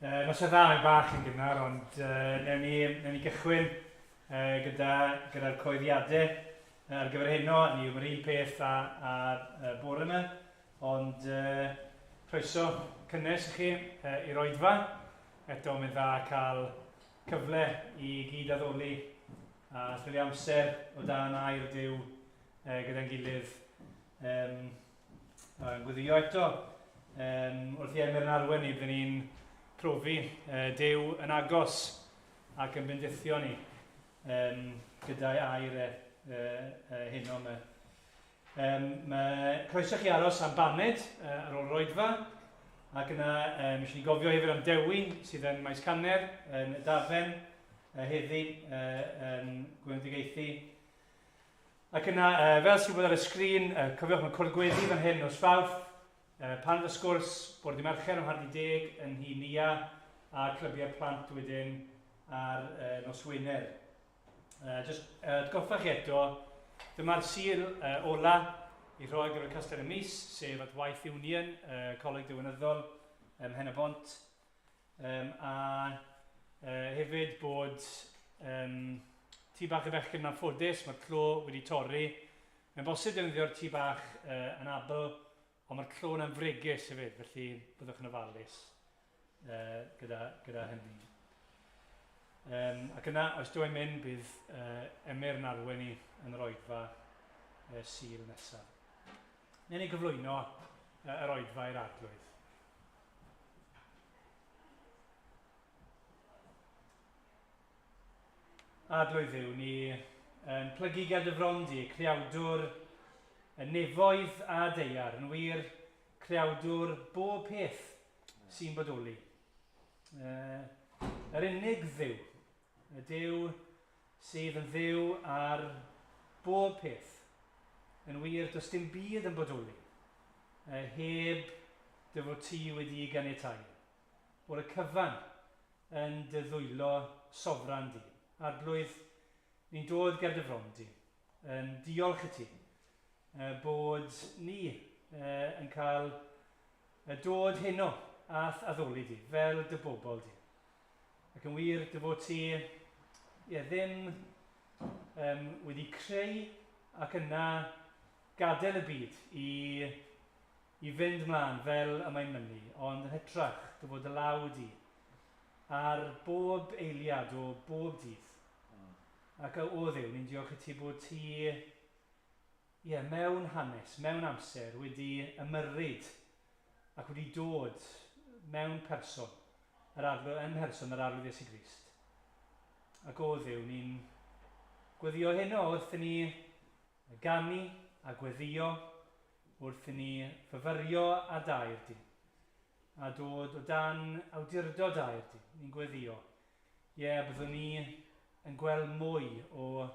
Nos y dda yn bach yn gynnar, ond newn ni gychwyn gyda'r coeddiadau ar gyfer heno. Ni yw'r un peth a'r bore yma, ond croeso cynnes i chi i'r oedfa. Eto mae'n dda cael cyfle i gyd addoli a chwilio amser o dan air Duw gyda'n gilydd yn gweddio eto. Wrth i Emyr yn arwen ni, byddwn ni'n profi Duw yn agos ac yn bendithio ni gyda'i air heno yma. Mae croeso chi aros am baned ar ôl roedfa, ac yna eisiau ni gofio hefyd am Dewi sydd yn Maes Caner yn y Dafen heddi yn Gwyndigeithi. Ac yna, fel sy'n bod ar y sgrin, cofiwch mae cwrdd gweddi fan hyn nos Fawrth, paned y sgwrs bore dydd Mercher am 10:30 yn Nhŷ Nia a clybiau'r plant wedyn ar nos Wener. Atgoffa chi eto, dyma'r sil ola i roi gyda'r Castell y Mis, sef at waith Union, Coleg Diwynyddol ym Mhenabont. A hefyd bod tŷ bach y bechgyn yn anffodus, mae'r clo wedi torri. Mae'n bosib defnyddio'r tŷ bach yn Abel, ond mae'r clo yn fregus hefyd, felly byddwch yn ofalus gyda hynny. Ac yna, oes dwi'n mynd, bydd Emyr yn arwen ni yn yr oedfa sil nesaf. Newn ni gyflwyno yr oedfa i'r arglwydd. Arglwydd yw ni yn plygu Caerdydd, creawdwr nefoedd a deiar, yn wir creawdwr bob peth sy'n bodoli. Yr unig dduw, y Duw sydd yn dduw ar bob peth. Yn wir, does dim byd yn bodoli, heb dy fod ti wedi ganiatáu. O'r y cyfan yn dy ddwylo sofran di. Arglwydd, ni'n dod Caerdydd, yn diolch i ti bod ni yn cael dod heno ath addoli di, fel dy bobl di. Ac yn wir, dy fod ti ddim wedi creu ac yna gadael y byd i fynd mlaen fel y mae'n mynnu, ond yn hytrach dy fod y law di ar bob eiliad o bob dydd. Ac o Dduw, ni'n diolch i ti bod ti mewn hanes, mewn amser wedi ymyrryd ac wedi dod mewn person yn person yr arglwydd Iesu Grist. Ac o Dduw, ni'n gweddio heno wrth i ni ganu a gweddio, wrth i ni fyfyrio a dair di, a dod o dan awdurdod dair di. Ni'n gweddio, byddwn ni yn gweld mwy o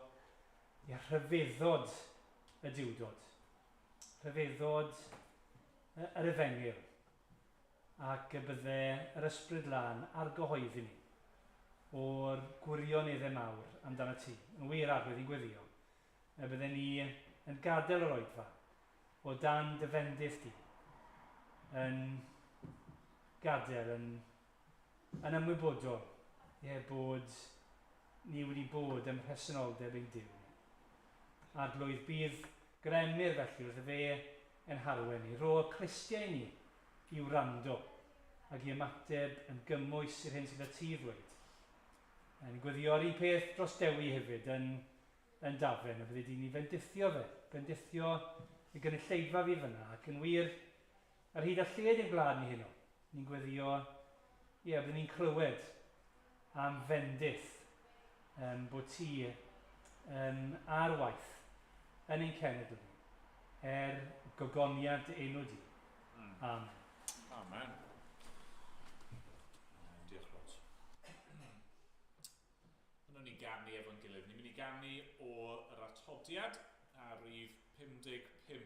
rhyfeddod y diwdod, rhyfeddod yr efengyl, ac bydde yr ysbryd lan ar gyhoeddi ni o'r gwirioneddau mawr amdano ti. Yn wir arglwydd i'n gweddio, bydde ni yn gadael yr oedfa o dan dyfendith di, yn gadael yn ymwybodol bod ni wedi bod ym mhresenoldeb ein Duw. Arglwydd, bydd gyda Emyr felly wrth y fe yn harwen ni. Ro Cristiau ni i wrando ac i ymateb yn gymwys i'r hyn sydd â ti ddweud. Ni'n gweddio'r un peth dros Dewi hefyd yn Dafen, a bydde di ni bendithio fe, bendithio i gynulleidfa fi fyna, ac yn wir ar hyd a lled i'n gwlad ni heno. Ni'n gweddio, bydde ni'n clywed am fendith bod ti ar waith yn ein cenedl ni, gogoniad enw di. Amen. Amen. Diolch lot. Yna ni ganu efo'n gilydd. Ni'n mynd i ganu o'r atodiad a rhif 55.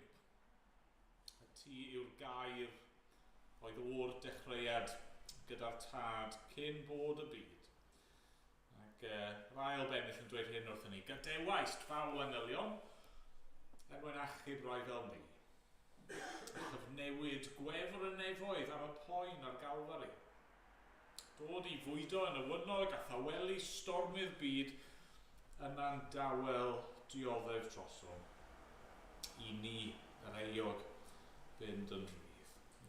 Y ti yw'r gair oedd o'r dechreuad gyda'r tad cyn bod y byd. Ac rai o bennill yn dweud hyn wrthyn ni. Gadewaist fawl anylion, mwyn achub rai fel ni. Cyfnewid gwefr y nefoedd am y poen ar galfari. dod I fwydo yn y wynog a thawelu stormydd byd yna'n dawel dioddef trosom. I ni, yr eog, fynd yn rhydd.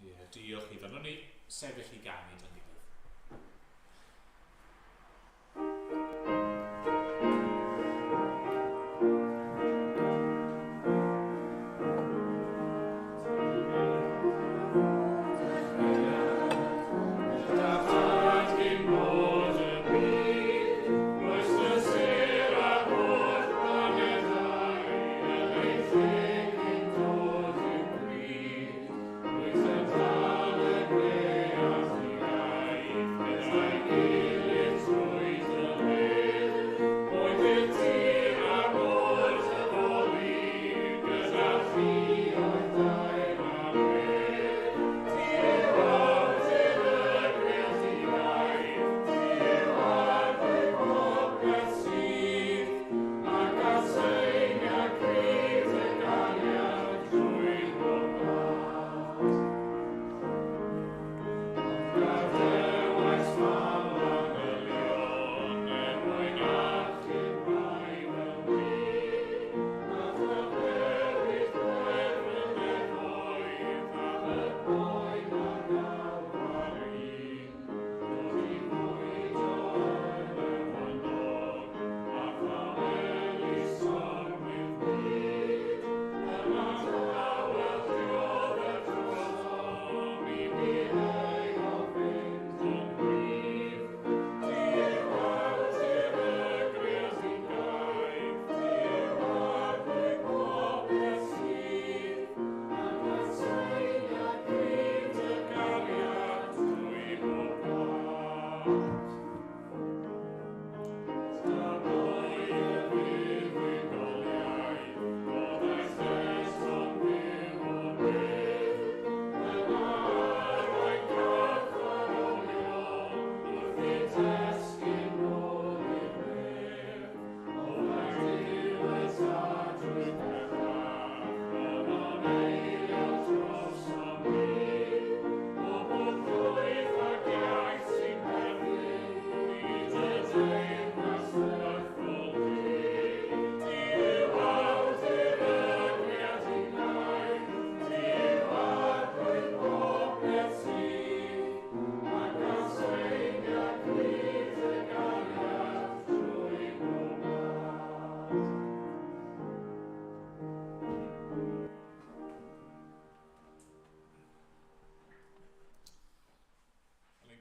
Ie, diolch I ddyn ni sefyll I ganu dyn ni.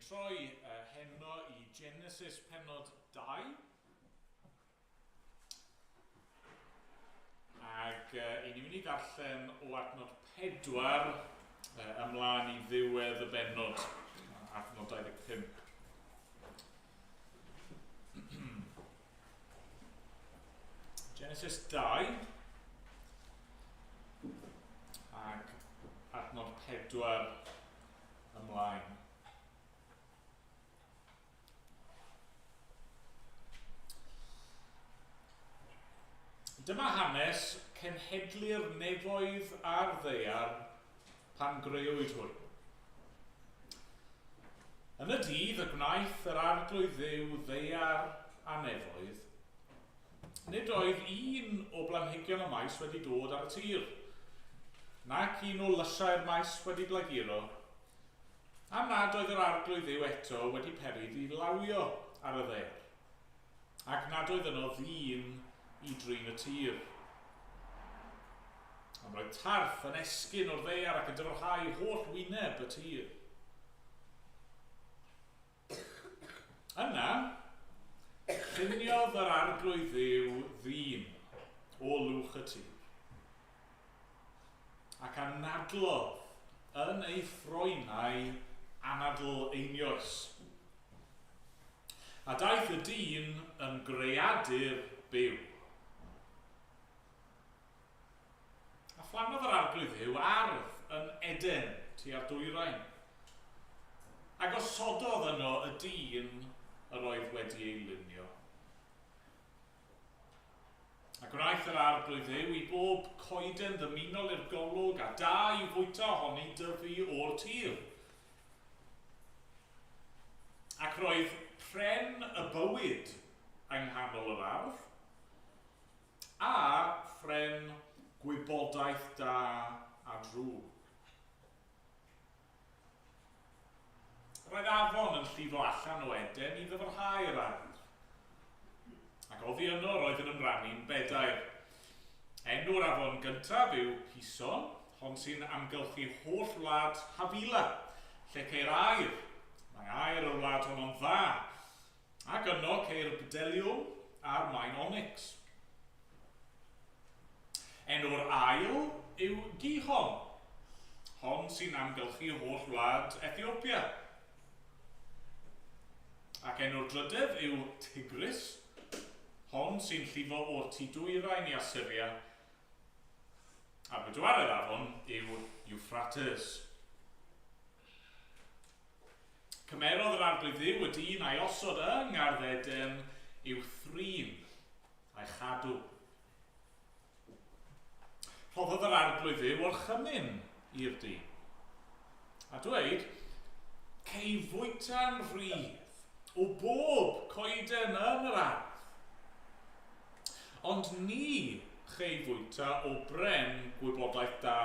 Troi heno I Genesis penod 2 ac I ni mynd I ddarllen o adnod 4 ymlaen I ddiwedd y benod adnod 25. Genesis 2 ac adnod 4 ymlaen. Dyma hanes cenhedlu'r nefoedd a'r ddaear pan greuwyd hwn. Yn y dydd y gwnaeth yr arglwydd Dduw ddaear a nefoedd. Nid oedd un o blanhigion y maes wedi dod ar y tir, nac un o lysau'r maes wedi blaguro, a nad oedd yr arglwydd Dduw eto wedi perydd I lawio ar y ddaear, ac nad oedd yno ddyn I drin y tir. Am roedd tarff yn esgyn o'r ddaear ac yn dyfrhau holl wyneb y tir. Yna, lluniodd yr arglwydd Dduw ddyn o lwch y tir, ac anadlodd yn ei ffroenau anadl einioes. A daeth y dyn yn greadur byw. A phlannodd yr arglwydd Dduw ardd yn Eden tua'r dwyrain, ac osododd yno y dyn yr oedd wedi ei lunio. A gwnaeth yr arglwydd Dduw I bob coeden ddymunol i'r golwg a da I fwyta ohoni dyfu o'r tir. Ac roedd pren y bywyd yng nghanol yr ardd, a phren gwybodaeth da a drwg. Roedd afon yn llifo allan o Eden i ddyfrhau'r ardd. Ac oddi yno roedd yn ymrannu'n bedair. Enw'r afon gyntaf yw Pison, hon sy'n amgylchu holl wlad Havila, lle ceir aer. Mae aer y wlad honno'n dda. Ac yno ceir bdelliwm a'r maen onyx. Enw'r ail yw Gihon, hon sy'n amgylchu holl wlad Ethiopia. Ac enw'r drydedd yw Tigris, hon sy'n llifo o'r Tidwyrain i Assyria. A'r bedwaredd afon yw Euphrates. Cymerodd yr arglwydd Dduw y dyn a'i osod yng ngardd Eden yw thrin a'i chadw. Rhoddodd yr arglwydd Dduw o'r chymyn i'r dyn, a dweud, cei fwyta'n rhydd o bob coeden yn yr ardd. Ond ni chei fwyta o bren gwybodaeth da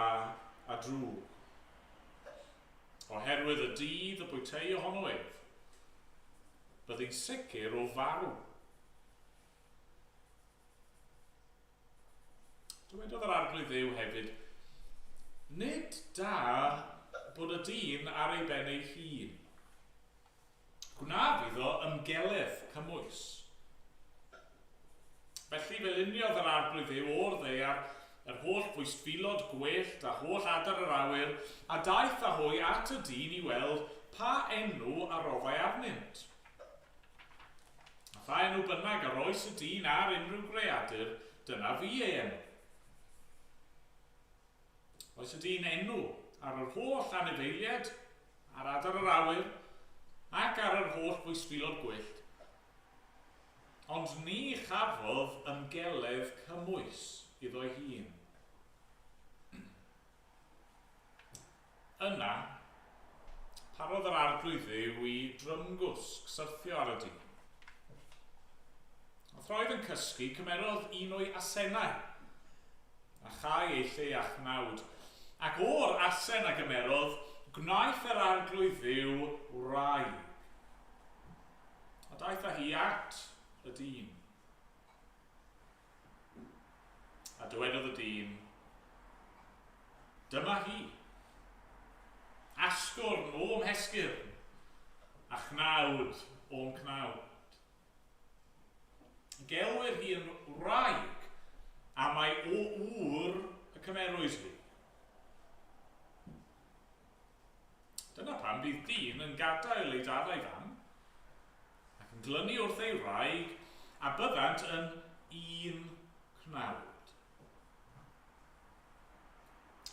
a drwg. Oherwydd y dydd y bwyteu ohono ef, byddi'n sicr o farw. Dywedodd yr arglwydd Dduw hefyd, nid da bod y dyn ar ei ben ei hun. Gwna fydd o ymgeledd cymwys. Felly fel uniodd yr arglwydd Dduw o'r ddaear, yr holl bwystfilod gwyllt a holl adar yr awyr, a daeth a hwy at y dyn i weld pa enw aroddai arnynt. A pha enw bynnag ar oes y dyn ar unrhyw greadur, dyna fi ei enw. Oes y dyn enw ar yr holl anifeiliaid, ar adar yr awyr, ac ar yr holl bwystfilod gwyllt. Ond ni chafodd ymgeledd cymwys iddo'i hun. Yna, parodd yr arglwydd Dduw i drymgwsg syrthio ar y dyn. Oedd roedd yn cysgu cymerodd un o'i asenau, a chai ei lle a chnawd. Ac o'r asen a gymerodd, gwnaeth yr arglwydd Dduw wraig. A daeth â hi at y dyn. A dywedodd y dyn, dyma hi. Asgwrn o'm hesgyrn, a chnawd o'm cnawd. Gelwyr hi yn wraig, a mae o wr y cymerwys fi. Dyna pam bydd dyn yn gadael ei dad a'i fam, ac yn glynu wrth ei wraig, a byddant yn un cnawd.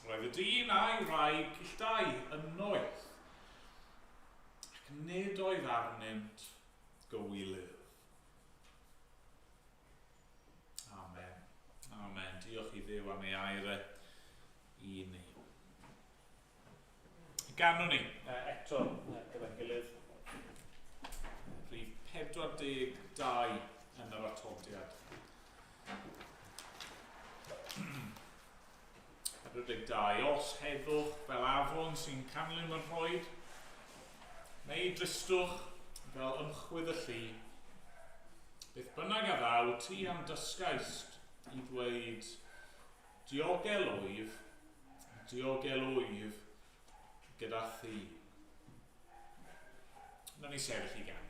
Roedd y dyn a'i wraig gilltau yn noeth, ac nid oedd arnynt gywilydd. Amen. Amen. Diolch i Dduw am ei air i ni. Ganwn ni, eto, gyda'n gilydd, rhif 42 yn yr atodiad. 42, os heddwch fel afon sy'n canlyn yr rhoed, neu dristwch fel ymchwydd y llu, beth bynnag a ddaw ti am dysgaist i ddweud diogel wyf gyda thi. Nawn ni sefyll i ganu.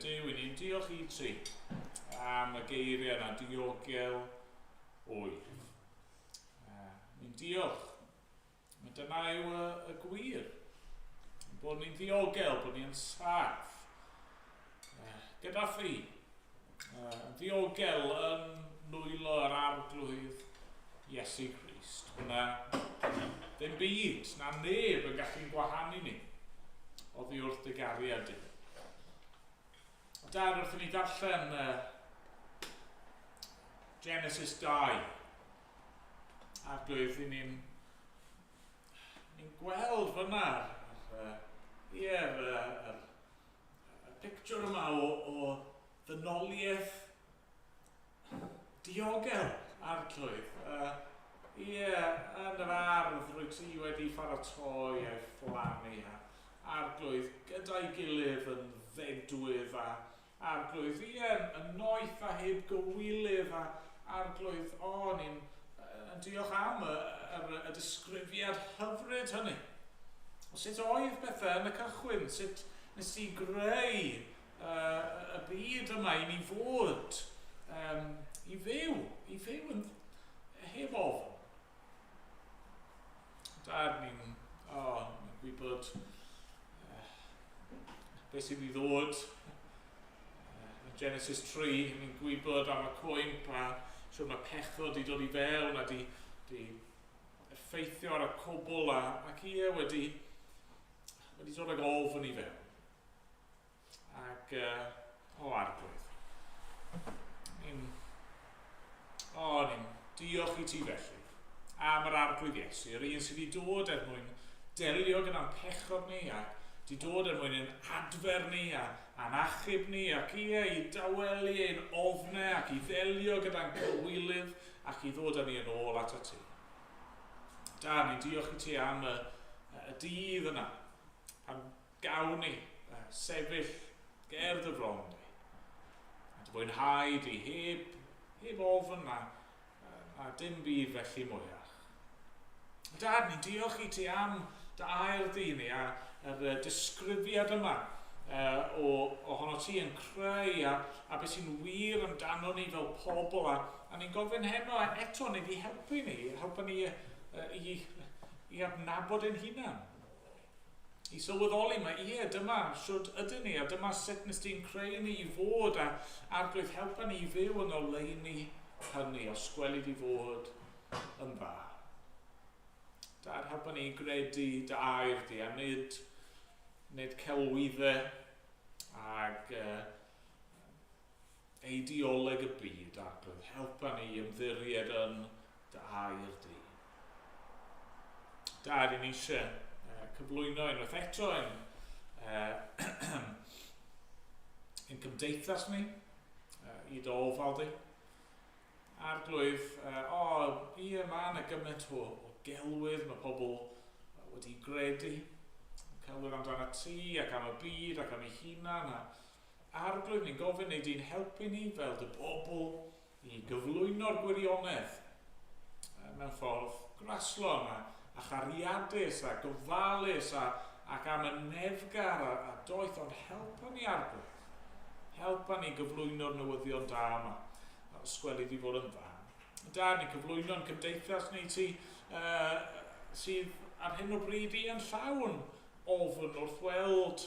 Duw, i ni'n diolch i ti am y geiriau yna diogel wyf. Ni'n diolch. Mae dyna yw y gwir. Bod ni'n ddiogel, bod ni'n saff. Gyda thi. Ddiogel yn nwylo yr arglwydd Iesu Grist. Hwna ddim byd na neb yn gallu'n gwahanu ni oddi wrth dy gariad i. Dad, wrth i ni darllen Genesis 2 arglwydd i ni'n gweld fyna y picture yma o ddynoliaeth diogel arglwydd. Yn yr ardd rwy ti wedi pharatoi a'i phlannu arglwydd gyda'i gilydd yn fedwydd arglwydd yn noeth a heb gywilydd arglwydd ni'n diolch am y disgrifiad hyfryd hynny. O sut oedd bethau yn y cychwyn? Sut nes ti greu y byd yma i ni fod i fyw yn heb ofn? Dad, ni'n gwybod beth sydd i ddod yn Genesis 3, ni'n gwybod am y cwymp a siwr mae pechod i dod i fewn a di effeithio ar y cwbl ac wedi dod ag ofn i fewn. Ac arglwydd. Ni'n diolch i ti felly am yr arglwydd Iesu, yr un sydd wedi dod mwyn delio gyda'n pechod ni ac di dod mwyn yn adfer ni a'n achub ni ac i dawelu ein ofnau ac i ddelio gyda'n cywilydd ac i ddod â ni yn ôl at y ti. Da, ni'n diolch i ti am y dydd yna pan gawn ni sefyll gerdd y fron di. A dy fwynhau di heb ofn a dim byd felly mwyach. Dad, ni'n diolch i ti am dy air di ni yr disgrifiad yma ohono ti yn creu a beth sy'n wir amdano ni fel pobl a ni'n gofyn heno eto nid i helpu ni i adnabod ein hunan. I sylweddoli dyma siwrd ydyn ni a dyma sut nes ti'n creu ni i fod a arglwydd helpa ni i fyw yn oleuni hynny os gweli di fod yn dda. Dad, helpa ni gredu dy air di a nid celwyddau ag eideoleg y byd arglwydd. Helpa ni ymddiried yn dy air di. Dad, ni'n eisiau cyflwyno unwaith eto yn cymdeithas ni i dy ofal di. Arglwydd, mae yna gymaint o gelwydd mae pobl wedi gredu. Celwydd amdano ti ac am y byd ac am ei hunan. Arglwydd, ni'n gofyn neu di'n helpu ni fel dy bobl i gyflwyno'r gwirionedd mewn ffordd graslon a chariadus a gofalus ac am y nefgar a doeth, ond helpa ni arglwydd. Helpa ni gyflwyno'r newyddion da yma. Sgweli di fod yn dda. Dad, ni'n cyflwyno'n cymdeithas ni ti sydd ar hyn o bryd i yn llawn ofn wrth weld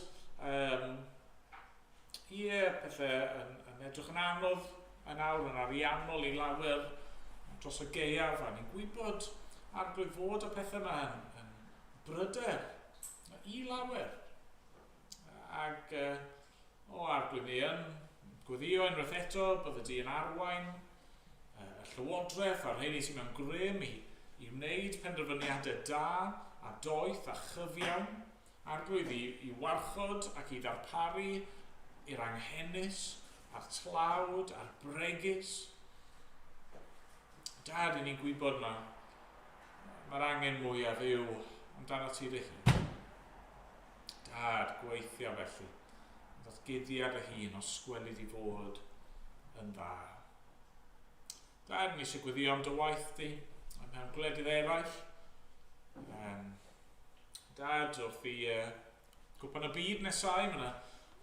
pethau yn edrych yn anodd yn awr yn ariannol i lawer dros y gaeaf a ni'n gwybod arglwydd fod y pethau yma yn bryder i lawer. Ac arglwydd ni yn gweddio unwaith eto bydde di yn arwain y llywodraeth a'r rheini sy'n mewn grym i wneud penderfyniadau da a doeth a chyfiawn, arglwydd i warchod ac i ddarparu i'r anghennus, a'r tlawd, a'r bregus. Dad, ni'n gwybod mae'r angen mwyaf yw amdano ti dy hun. Dad, gweithio felly. Datguddiad y hun os sgweli di fod yn dda. Dad, ni eisiau gweddio am dy waith di, mewn gwledydd eraill. Dad, wrth i gwpan y byd nesau, mae yna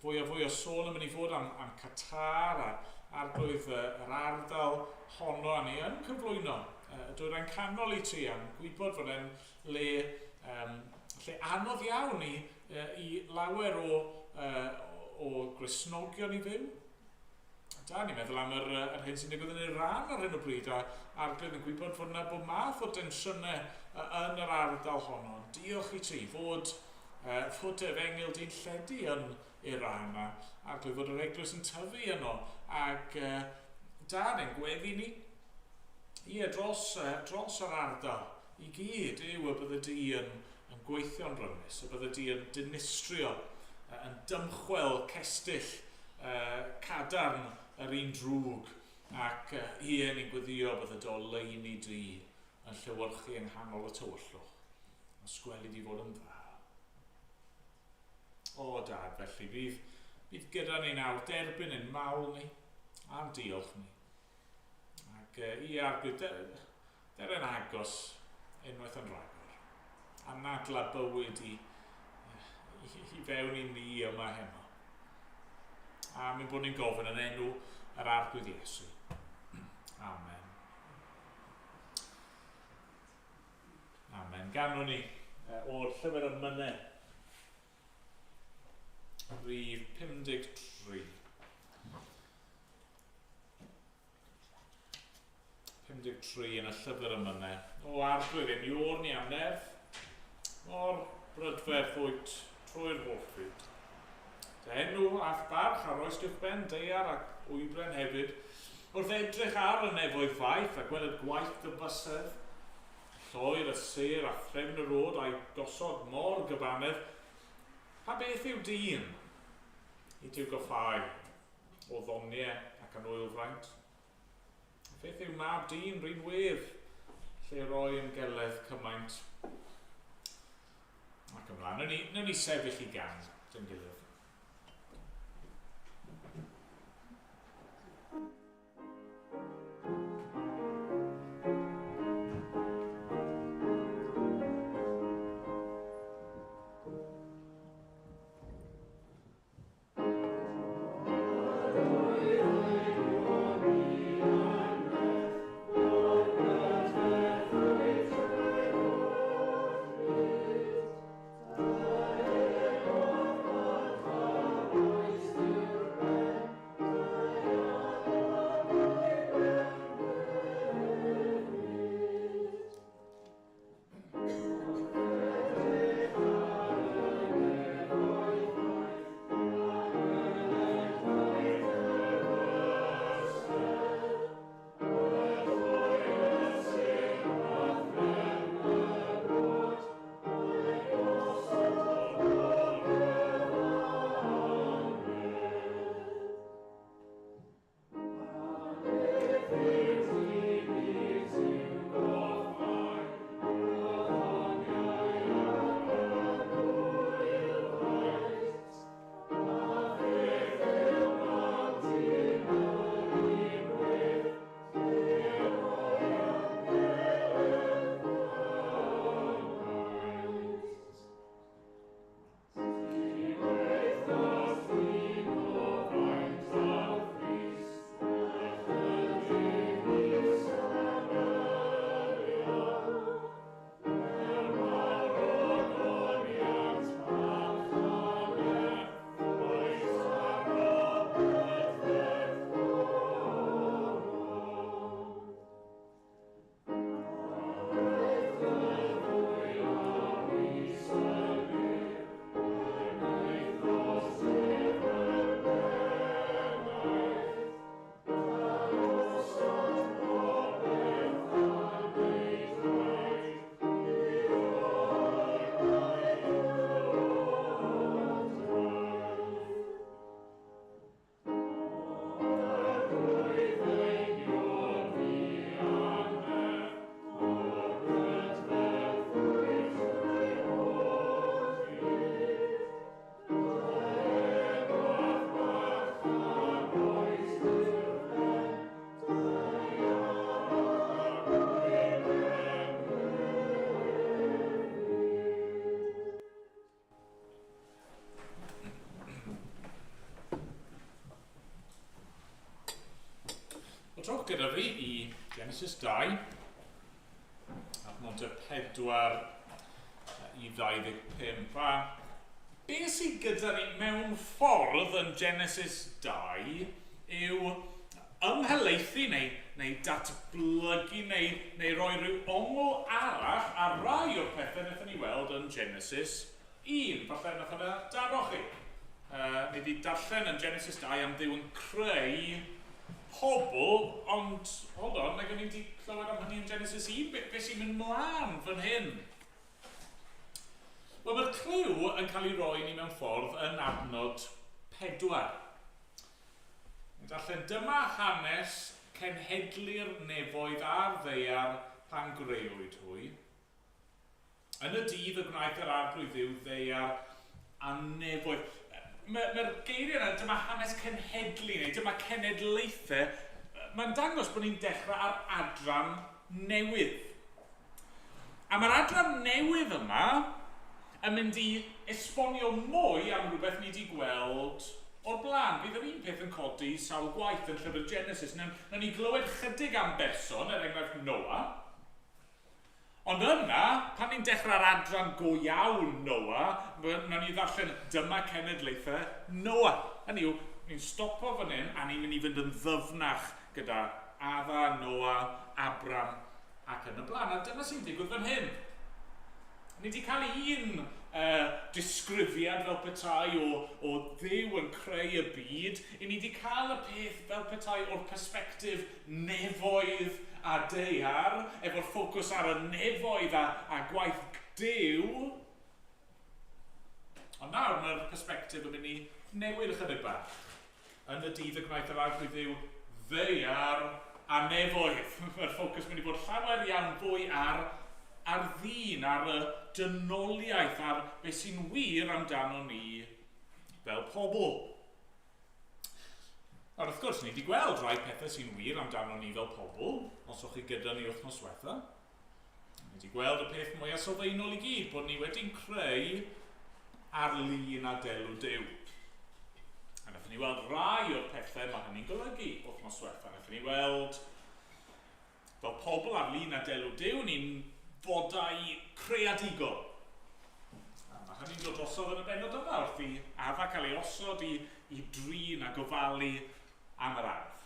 fwy o sôn yn mynd i fod am Qatar a arglwydd yr ardal honno a ni yn cyflwyno y dwyrain canol i ti am gwybod fod e'n le anodd iawn i lawer o Gristnogion i fyw. Da, ni'n meddwl am yr hyn sy'n digwydd yn Iran ar hyn o bryd a arglwydd yn gwybod fod yna bod math o densiynau yn yr ardal honno. Diolch i ti fod efengil di'n lledu yn Iran a arglwydd fod yr eglwys yn tyfu yno ac da, ni'n gweddi ni dros yr ardal i gyd yw y bydde di yn gweithio'n rymus, y bydde di yn dinistrio, yn dymchwel cestyll cadarn yr un drwg ac ni'n gweddio bydde do lein i di yn llywyrchu yng nghanol y tywyllwch a sgweli di fod yn dda. O dad, felly bydd gyda ni nawr derbyn ein mawl ni a'n diolch ni ac i arglwydd deren agos unwaith yn rhagor a nadla bywyd i fewn i ni yma heno. A mynd bod ni'n gofyn yn enw yr arglwydd Iesu. Amen. Amen. Ganwn ni o'r llyfr y Mynau. Rhif 53. 53 yn y llyfr y Mynau. O arglwydd Emyr James. O'r brydferth wyt trwy'r holl byd. Dy enw ath barch ar oes diwch ben deiar ac wybren hefyd, wrth edrych ar y nefoedd faith a gweld y gwaith y bysedd, lloer y ser a threfn y rôd a'i gosod mor gybanedd, pa beth yw dyn i tiw goffau o ddoniau ac yn oelfraint? Beth yw mab dyn rhin wedd lle roi yn geledd cymaint? Ac ymlaen, newn ni sefyll i gan, dyn gilydd. O tro gyda fi i Genesis 2, adnod 4 i 25. A be sydd gyda ni mewn ffordd yn Genesis 2 yw ymhelaethu neu datblygu neu roi rhyw ongl arall ar rai o'r pethau wnaethon ni weld yn Genesis 1. Falle wnaeth hwnna daro chi. Ni wedi darllen yn Genesis 2 am Dduw yn creu pobl, ond, hold on, nag o'n i wedi clywed am hynny yn Genesis 1, beth sy'n mynd mlaen fan hyn? Wel, mae'r clyw yn cael ei roi ni mewn ffordd yn adnod 4. Ni'n darllen, dyma hanes cenhedlu'r nefoedd a'r ddeiar pan greuwyd hwy. Yn y dydd y gwnaeth yr arglwydd Dduw ddeiar a nefoedd. Mae'r geiriau yna, dyma hanes cenhedlu neu dyma cenedlaethau, mae'n dangos bod ni'n dechrau ar adran newydd. A mae'r adran newydd yma yn mynd i esbonio mwy am rhywbeth ni wedi gweld o'r blaen. Bydd yr un peth yn codi sawl gwaith yn llyfr Genesis. Na ni glywed chydig am berson, enghraifft Noah. Ond yna, pan ni'n dechrau'r adran go iawn Noah, na ni ddarllen dyma cenedlaethau Noah. Hynny yw, ni'n stopo fan hyn a ni'n mynd i fynd yn ddyfnach gyda Adda, Noah, Abram ac yn y blaen. A dyna sy'n digwydd fan hyn. Ni wedi cael un disgrifiad fel petai o Dduw yn creu y byd. I ni wedi cael y peth fel petai o'r persbectif nefoedd a deiar, efo'r ffocws ar y nefoedd a gwaith Duw. Ond nawr mae'r persbectif yn mynd i newid ychydig bach. Yn y dydd y gwnaeth yr arglwydd Dduw ddeiar a nefoedd. Mae'r ffocws yn mynd i bod llawer iawn fwy ar ddyn, ar y dynoliaeth, ar beth sy'n wir amdano ni fel pobl. Ar wrth gwrs, ni wedi gweld rai pethau sy'n wir amdano ni fel pobl, os o'ch chi gyda ni wythnos diwetha. Ni wedi gweld y peth mwyaf sylfaenol i gyd, bod ni wedi'n creu ar-lun a delw Duw. A wnaethon ni weld rai o'r pethau mae hynny'n golygu wythnos diwetha. Wnaethon ni weld fel pobl ar-lun a delw Duw, ni'n fodau creadigol. A mae hynny'n dod drosodd yn y bennod yma wrth i adda cael ei osod i drin a gofalu am yr ardd.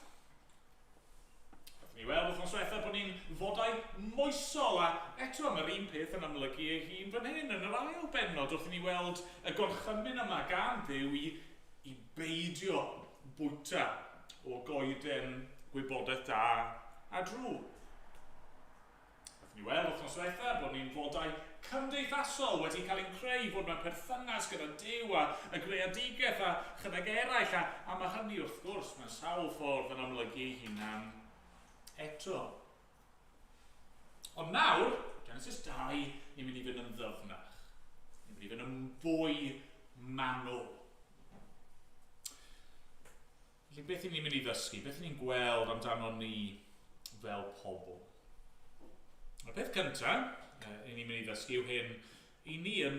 Wnaethon ni weld wythnos diwetha bod ni'n fodau moesol, a eto mae'r un peth yn amlygu ei hun fan hyn yn yr ail bennod wrth i ni weld y gorchymyn yma gan Dduw i beidio bwyta o goeden gwybodaeth da a drwg. Ni weld wythnos diwetha bod ni'n fodau cymdeithasol wedi cael ein creu, fod mewn perthynas gyda Duw a y greadigaeth a chydig eraill, a mae hynny wrth gwrs mewn sawl ffordd yn amlygu ei hunan eto. Ond nawr, Genesis 2, ni'n mynd i fynd yn ddyfnach. Ni'n mynd i fynd yn fwy manwl. Felly beth ni'n mynd i ddysgu? Beth ni'n gweld amdano ni fel pobl? Y peth cyntaf, ni'n mynd i ddysgu yw hyn, i ni yn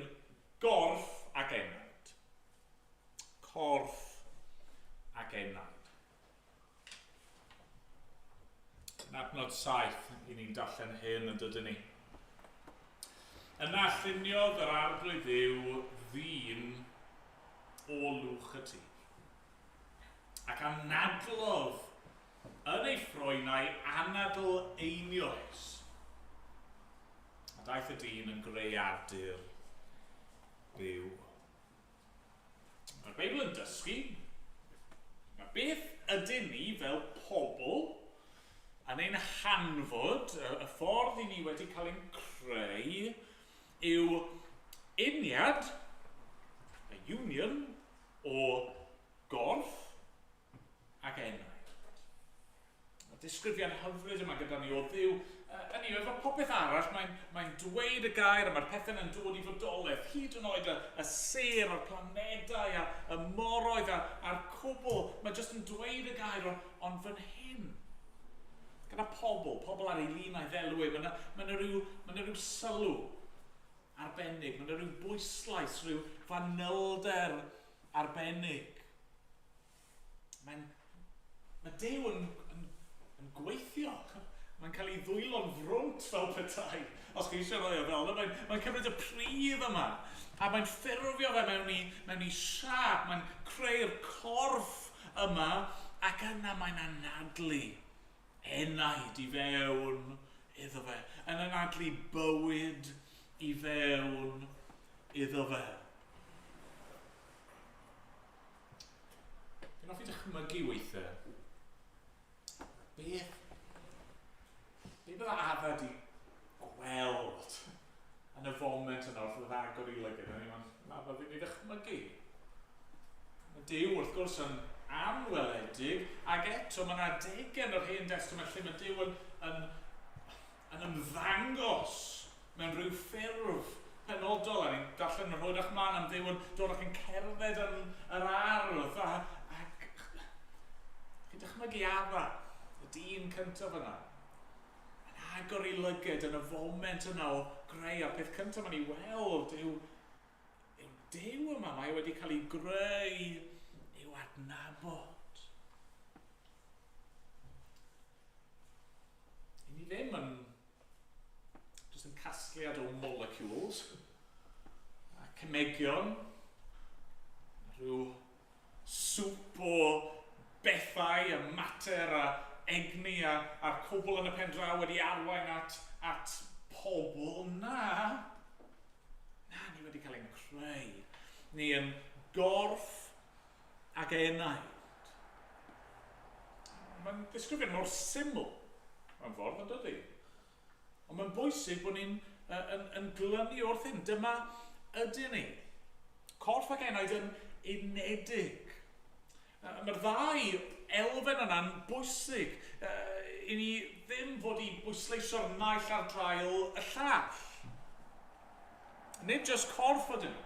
gorff ac enaid. Corff ac enaid. Yn adnod 7, i ni'n darllen hyn yn dydyn ni. Yna lluniodd yr arglwydd Dduw ddyn o lwch y tŷ. Ac anadlodd yn ei ffroenau anadl einioes. A daeth y dyn yn greadur Dduw. Mae'r Beibl yn dysgu, mae beth ydyn ni fel pobl yn ein hanfod, y ffordd i ni wedi cael ein creu, yw uniad, y union o gorff ac enaid. Y disgrifiad hyfryd yma gyda ni o Dduw, hynny yw, efo popeth arall, mae'n dweud y gair a mae'r pethau yn dod i fodolaeth, hyd yn oed y ser, a'r planedau, y moroedd a'r cwbl, mae jyst yn dweud y gair, ond fan hyn, gyda pobl ar ei lun a'i ddelwyd, mae yna rhyw sylw arbennig, mae yna rhyw bwyslais, rhyw fanylder arbennig. Mae Duw yn yn gweithio. Mae'n cael ei ddwylo'n frwnt fel petai. Os chi eisiau rhoi o fel yna, mae'n cymryd y pridd yma. A mae'n ffurfio fe mewn i siap. Mae'n creu'r corff yma. Ac yna mae'n anadlu enaid i fewn iddo fe. Yn anadlu bywyd i fewn iddo fe. Fi'n hoffi dychmygu weithiau. Beth bydda Ada di gweld yn y foment yna wrth oedd agor i lygyd. Mae'n fi'n ei ddychmygu. Mae Duw wrth gwrs yn anweledig, ac eto mae yna degen o'r Hen Testament lle mae Duw yn ymddangos mewn rhyw ffurf penodol. A ni'n darllen yn rhoedach mlaen am Duw yn dod ac yn cerdded yn yr ardd. Ac chi'n dychmygu Ada, y dyn cyntaf yna, yn agor i lygyd yn y foment yna o greu, a peth cyntaf ma'n ei weld yw Duw yma, mae wedi cael ei greu i'w adnabod. I ni ddim yn jyst yn casgliad o molecules, a cymegion, rhyw swp o bethau, a mater, a egni, a'r cwbl yn y pen draw wedi arwain at pobl. Na, ni wedi cael ein creu. Ni yn gorff ac enaid. Mae'n ddisgrifio'n mor syml mewn ffordd, yn dydi? Ond mae'n bwysig bod ni'n yn glynu wrth hyn. Dyma ydyn ni. Corff ac enaid yn unedig. Mae'r ddau elfen yna'n bwysig. I ni ddim fod i bwysleisio'r naill ar drail y llall. Nid jyst corff ydyn ni.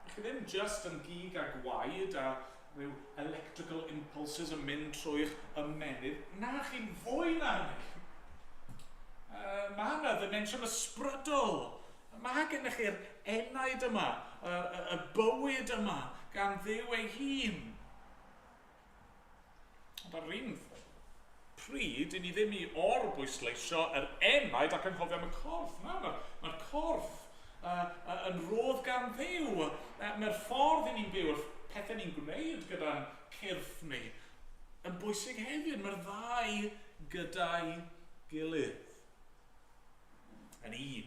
Chi ddim jyst yn gig a gwaed a rhyw electrical impulses yn mynd trwy'ch ymenydd. Na, chi'n fwy na hynny. Mae yna ddimensiwn ysbrydol. Mae gennych chi'r enaid yma, y bywyd yma, gan Dduw ei hun. Ond ar un pryd, i ni ddim i orbwysleisio yr enaid ac yn cofio am y corff. Na, mae'r corff yn rodd gan Dduw. Mae'r ffordd i ni'n byw, pethau ni'n gwneud gyda'n cyrff ni, yn bwysig hefyd. Mae'r ddau gyda'i gilydd. Yn un.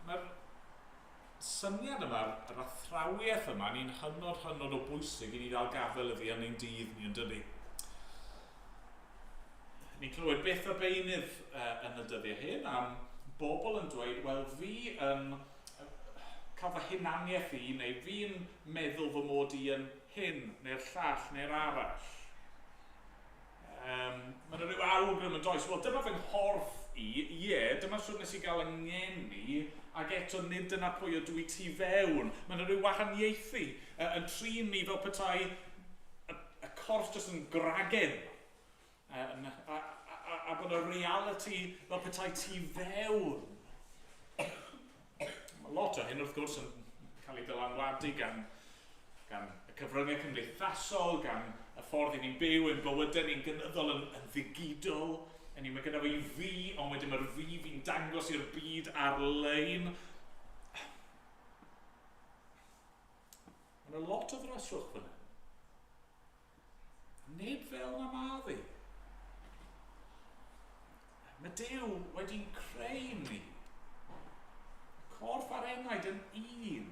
Mae'r syniad yma, yr athrawiaeth yma, ni'n hynod o bwysig i ni ddal gafel iddi yn ein dydd ni, yn dydi. Ni'n clywed beth y beunydd yn y dyddiau hyn am bobl yn dweud, wel fi yn cael fy hunaniaeth i, neu fi'n meddwl fy mod i yn hyn, neu'r llall, neu'r arall. Mae'n rhyw awgrym yn does, wel dyma fy nghorff i, dyma sŵn nes i gael yng ngeni, ac eto nid dyna pwy ydw i tu fewn. Mae'n rhyw wahaniaethu yn trin ni fel petai y corff jyst yn gragen. A bod y reality fel petai tu fewn. Mae lot o hyn wrth gwrs yn cael ei dylanwadu gan y cyfryngau cymdeithasol, gan y ffordd i ni'n byw, ein bywydau ni'n gynyddol yn ddigidol. Mae gyda fi, ond wedyn mae'r fi'n dangos i'r byd ar-lein. Mae'n lot o ddryswch fyna. Nid fel na maddi. Mae Duw wedi'n creu ni. Corff a'r enaid yn un.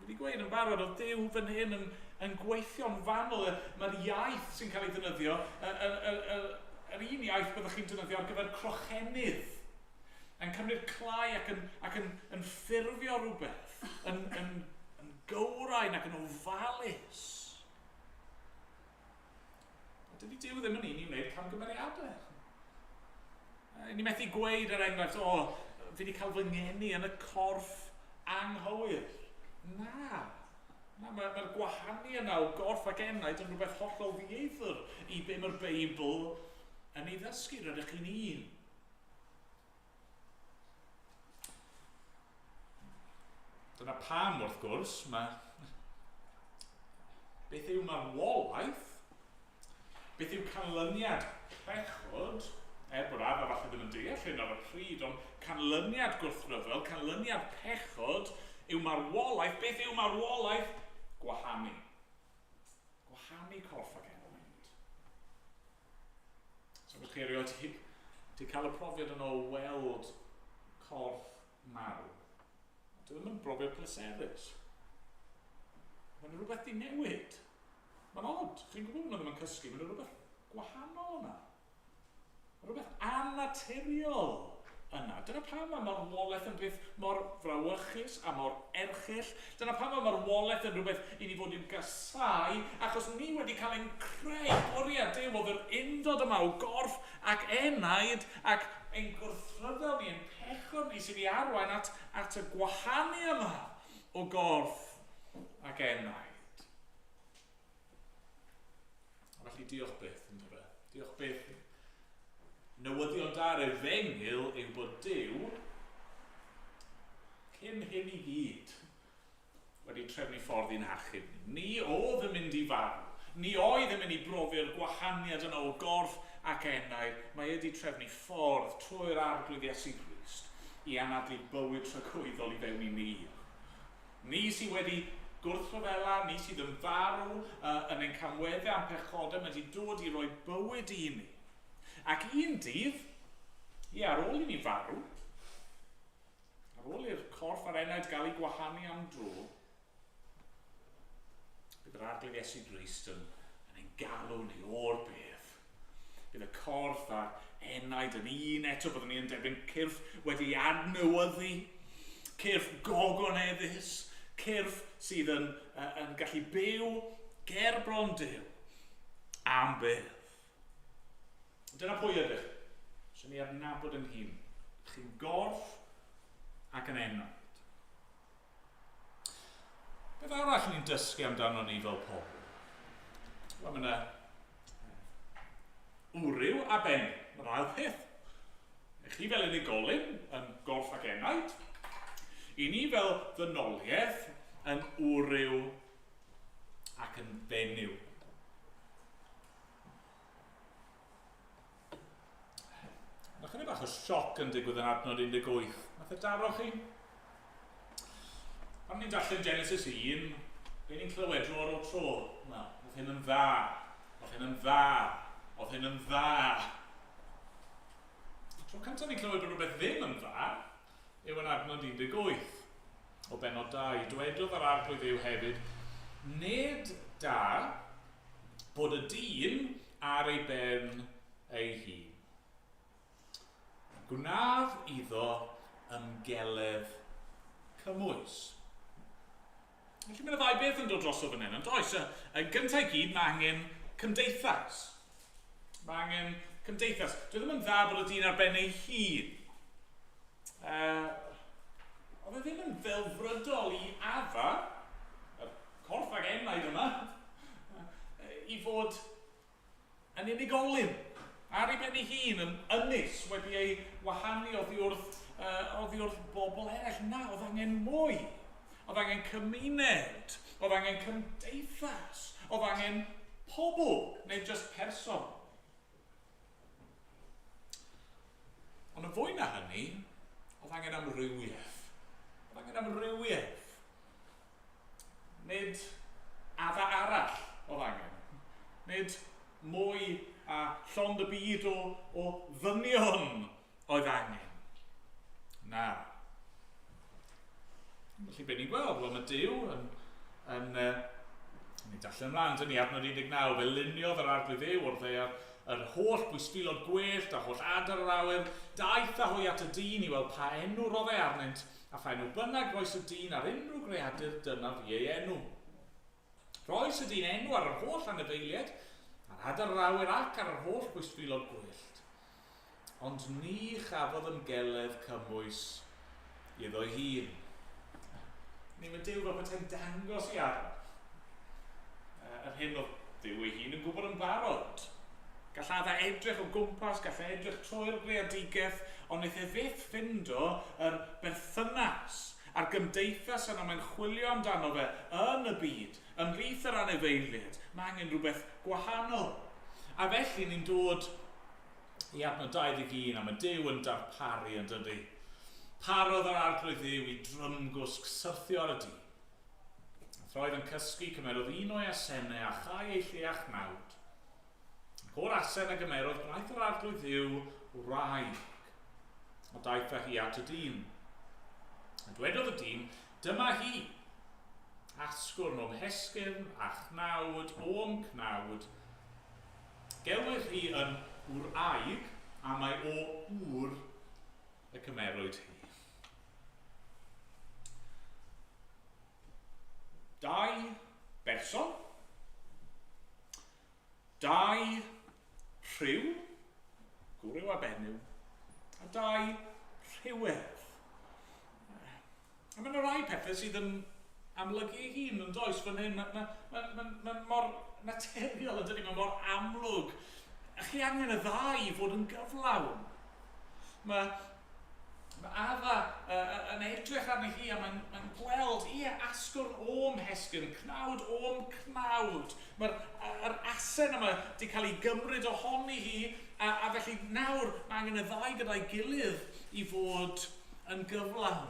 Wedi gweud yn barod o Duw fan hyn yn gweithio'n fanwl. Mae'r iaith sy'n cael ei ddefnyddio, yr un iaith byddwch chi'n defnyddio ar gyfer crochennydd. Yn cymryd clai ac yn ffurfio rhywbeth, yn gywrain ac yn ofalus. Dydy Duw ddim yn un i wneud camgymeriadau. Ni methu gweud er enghraifft, fi wedi cael fy ngeni yn y corff anghywir. Na. Mae'r gwahanu yna o gorff ac enaid yn rhywbeth hollol ddieithr i be mae'r Beibl yn ei ddysgu rydych chi'n un. Dyna pam wrth gwrs, mae beth yw marwolaeth, beth yw canlyniad pechod, bod a falle ddim yn deall hyn ar y pryd, ond canlyniad gwrthryfel, canlyniad pechod yw marwolaeth. Beth yw marwolaeth? Gwahanu. Gwahanu corff ac enwyd. So bych chi erioed ti cael y profiad yn ôl weld corff marw. Dwi ddim yn brofiad pleserus. Mae'n rhywbeth di newid. Mae'n od. Chi'n gwybod hwnna ddim yn cysgu. Mae'n rhywbeth gwahanol yna. Mae'n rhywbeth annaturiol yna. Dyna pam mae marwolaeth yn beth mor frawychus a mor erchyll. Dyna pam mae marwolaeth yn rhywbeth i ni fod i'n gasau, achos ni wedi cael ein creu oriau Duw oedd yr undod yma o gorff ac enaid ac ein gwrthryfel ni, ein pechod ni sydd i arwain at y gwahanu yma o gorff ac enaid. Felly diolch byth, yn dweud. Diolch byth. Newyddion da'r efengil yw bod Duw, cyn hyn i gyd, wedi trefnu ffordd i'n achub ni. Ni oedd yn mynd i farw. Ni oedd yn mynd i brofi'r gwahaniad yna o gorff ac enaid. Mae wedi trefnu ffordd trwy'r arglwydd Iesu Grist i anadlu bywyd tragwyddol i fewn i ni. Ni sydd wedi gwrthryfela, ni sydd yn farw yn ein camweddau am pechodau, mae wedi dod i roi bywyd i ni. Ac un dydd, ar ôl i ni farw, ar ôl i'r corff a'r enaid gael ei gwahanu am dro, bydd yr arglwydd Iesu Grist yn ein galw ni o'r beth. Bydd y corff a'r enaid yn un eto, byddwn ni yn derbyn cyrff wedi adnewyddu, cyrff gogoneddus, cyrff sydd yn gallu byw ger bron Duw am byth. Dyna pwy ydych. So ni adnabod yn hun. Chi'n gorff ac yn enaid. Beth arall ni'n dysgu amdano ni fel pobl? Wel, mae yna wryw a ben. Mae'r ail peth. Chi fel unigolyn yn gorff ac enaid. I ni fel ddynoliaeth yn wryw ac yn fenyw. Mae chydig bach o sioc yn digwydd yn adnod 18. Nath e daro chi? Pan ni'n darllen Genesis 1, be ni'n clywed dro ar ôl tro? Na, oedd hyn yn dda. Oedd hyn yn dda. Oedd hyn yn dda. Tro cyntaf ni'n clywed bod rhywbeth ddim yn dda, yw yn adnod 18. O benod 2, dwedodd yr arglwydd Duw hefyd, nid da bod y dyn ar ei ben ei hun. Gwnaf iddo ymgeledd cymwys. Felly mae'n y ddau beth yn dod dros o fan hyn, ond oes, yn gyntaf i gyd, mae angen cymdeithas. Mae angen cymdeithas. Dwi ddim yn dda bod y dyn ar ben ei hun. Oedd e ddim yn ddelfrydol i adda, y corff ag enaid yma, i fod yn unigolyn. Ar ei ben ei hun yn ynys wedi ei wahanu oddi wrth bobl eraill. Na, oedd angen mwy. Oedd angen cymuned. Oedd angen cymdeithas. Oedd angen pobl, neu just person. Ond yn fwy na hynny, oedd angen amrywiaeth. Oedd angen amrywiaeth. Nid adda arall oedd angen. Nid mwy a llond y byd o ddynion oedd angen. Na. Felly be ni'n gweld, wel mae Duw ni'n darllen ymlaen, dyn ni adnod 19, fe luniodd yr arglwydd Duw wrth ei yr holl bwysfilod gwyllt a holl adar yr awyr, daeth a hwy at y dyn i weld pa enw roedd ei arnynt, a pha enw bynnag roes y dyn ar unrhyw greadur, dyna fi ei enw. Roes y dyn enw ar yr holl anifeiliaid, ar adar yr awyr ac ar yr holl bwysfilod gwyllt. Ond ni chafodd ymgeledd cymwys iddo hun. Ni'n mynd Duw fel petai'n dangos i arno. Yr hyn oedd Duw ei hun yn gwybod yn barod. Galla dda edrych o gwmpas, galla edrych trwy'r greadigaeth, ond wnaeth e fyth ffindo yr berthynas a'r gymdeithas yna mae'n chwilio amdano fe yn y byd, ymhlith yr anifeiliaid, mae angen rhywbeth gwahanol. A felly ni'n dod i adnod 21 am y Duw yn darparu yn dydy. Parodd yr arglwydd Dduw i drymgwsg syrthio ar y dyn. Roedd yn cysgu cymerodd un o'i asennau a chai ei lleach nawd. Ac o'r asen a gymerodd gwnaeth yr arglwydd Dduw wraig. O daeth â hi at y dyn. A dwedodd y dyn, dyma hi. Asgwrn o'm hesgyrn a chnawd o'm cnawd. Gelwyd hi yn wraig a mae o wr y cymerwyd hi. Dau berson, dau rhyw, gwryw a benyw, a dau rhywedd. A mae'n rai pethau sydd yn amlygu ei hun yn does fan hyn. Mae'n mor naturiol yn dydyn, mae'n mor amlwg. A chi angen y ddau i fod yn gyflawn. Mae Adda yn edrych arni hi a mae'n gweld, asgwrn o'm hesgyn, cnawd o'm cnawd. Mae'r asen yma wedi cael ei gymryd ohoni hi a felly nawr mae angen y ddau gyda'i gilydd i fod yn gyflawn.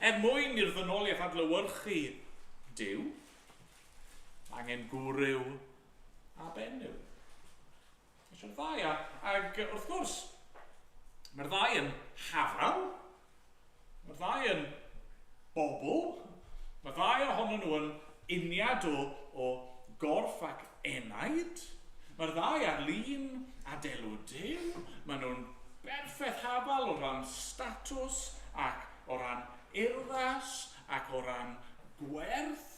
Mwyn i'r ddynoliaeth adlewyrchu Duw, angen gwryw a benyw. Eisiau'r ddau ac wrth gwrs, mae'r ddau yn hafal, mae'r ddau yn bobl, mae'r ddau ohonyn nhw yn uniad o gorff ac enaid, mae'r ddau ar lun a delw Duw, maen nhw'n berffaith hafal o ran statws ac o ran urddas ac o ran gwerth.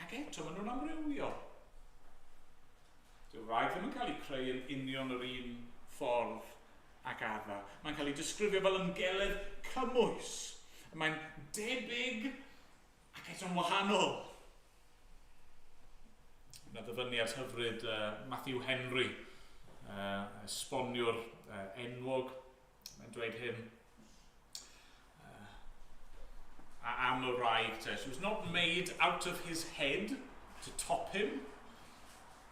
Ac eto maen nhw'n amrywio. Dyw'r rhaid ddim yn cael ei creu yn union yr un ffordd ac adda. Mae'n cael ei disgrifio fel ymgeledd cymwys. Mae'n debyg ac eto'n wahanol. Yna ddyfyniad hyfryd Matthew Henry, esboniwr enwog, mae'n dweud hyn. Am y wraig, she was not made out of his head to top him,